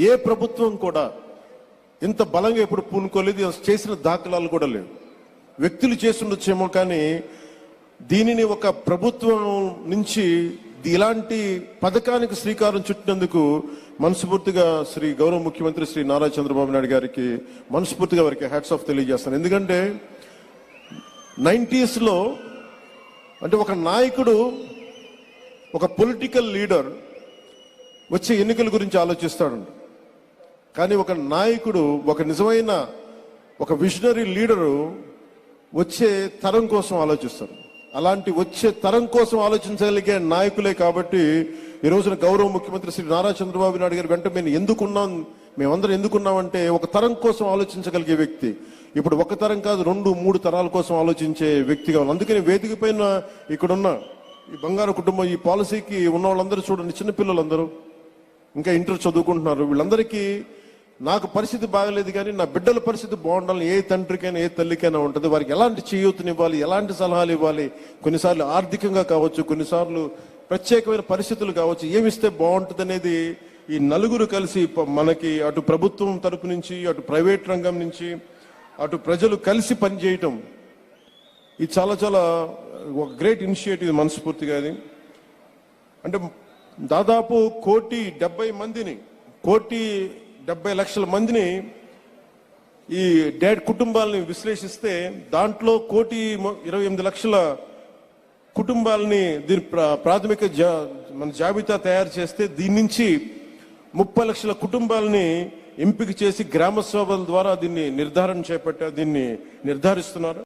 ఏ ప్రభుత్వం కూడా ఇంత బలంగా ఎప్పుడు పూనుకోలేదు, చేసిన దాఖలాలు కూడా లేవు. వ్యక్తులు చేస్తుండొచ్చేమో, కానీ దీనిని ఒక ప్రభుత్వం నుంచి ఇలాంటి పథకానికి శ్రీకారం చుట్టినందుకు మనస్ఫూర్తిగా శ్రీ గౌరవ ముఖ్యమంత్రి శ్రీ నారా చంద్రబాబు నాయుడు గారికి మనస్ఫూర్తిగా వారికి హ్యాట్స్ ఆఫ్ తెలియజేస్తాను. ఎందుకంటే 90s లో అంటే ఒక నాయకుడు, ఒక పొలిటికల్ లీడర్ వచ్చే ఎన్నికల గురించి ఆలోచిస్తాడు, కానీ ఒక నాయకుడు, ఒక నిజమైన ఒక విజనరీ లీడరు వచ్చే తరం కోసం ఆలోచిస్తారు. అలాంటి వచ్చే తరం కోసం ఆలోచించగలిగే నాయకులే కాబట్టి ఈ రోజున గౌరవ ముఖ్యమంత్రి శ్రీ నారా చంద్రబాబు నాయుడు గారి వెంట మేమందరం ఎందుకున్నామంటే ఒక తరం కోసం ఆలోచించగలిగే వ్యక్తి. ఇప్పుడు ఒక తరం కాదు, 2-3 తరాల కోసం ఆలోచించే వ్యక్తిగా ఉన్నాం. అందుకని వేదిక పైన ఇక్కడున్న ఈ బంగారు కుటుంబం, ఈ పాలసీకి ఉన్న వాళ్ళందరూ చూడండి, చిన్నపిల్లలందరూ ఇంకా ఇంటర్ చదువుకుంటున్నారు. వీళ్ళందరికీ నాకు పరిస్థితి బాగలేదు కానీ నా బిడ్డల పరిస్థితి బాగుండాలని ఏ తండ్రికైనా ఏ తల్లికైనా ఉంటుంది. వారికి ఎలాంటి చేయూతనివ్వాలి, ఎలాంటి సలహాలు ఇవ్వాలి, కొన్నిసార్లు ఆర్థికంగా కావచ్చు, కొన్నిసార్లు ప్రత్యేకమైన పరిస్థితులు కావచ్చు, ఏమిస్తే బాగుంటుంది అనేది ఈ నలుగురు కలిసి మనకి అటు ప్రభుత్వం తరపు నుంచి, అటు ప్రైవేట్ రంగం నుంచి, అటు ప్రజలు కలిసి పనిచేయటం, ఇది చాలా చాలా ఒక గ్రేట్ ఇనిషియేటివ్ మనస్ఫూర్తిగా. అది అంటే దాదాపు 1,70,000,000 మందిని ఈ డెడ్ కుటుంబాలని విశ్లేషిస్తే దాంట్లో 1,28,00,000 కుటుంబాలని దీని ప్రాథమిక మన జాబితా తయారు చేస్తే దీని నుంచి 30 లక్షల కుటుంబాలని ఎంపిక చేసి గ్రామ సభల ద్వారా దీన్ని నిర్ధారిస్తున్నారు.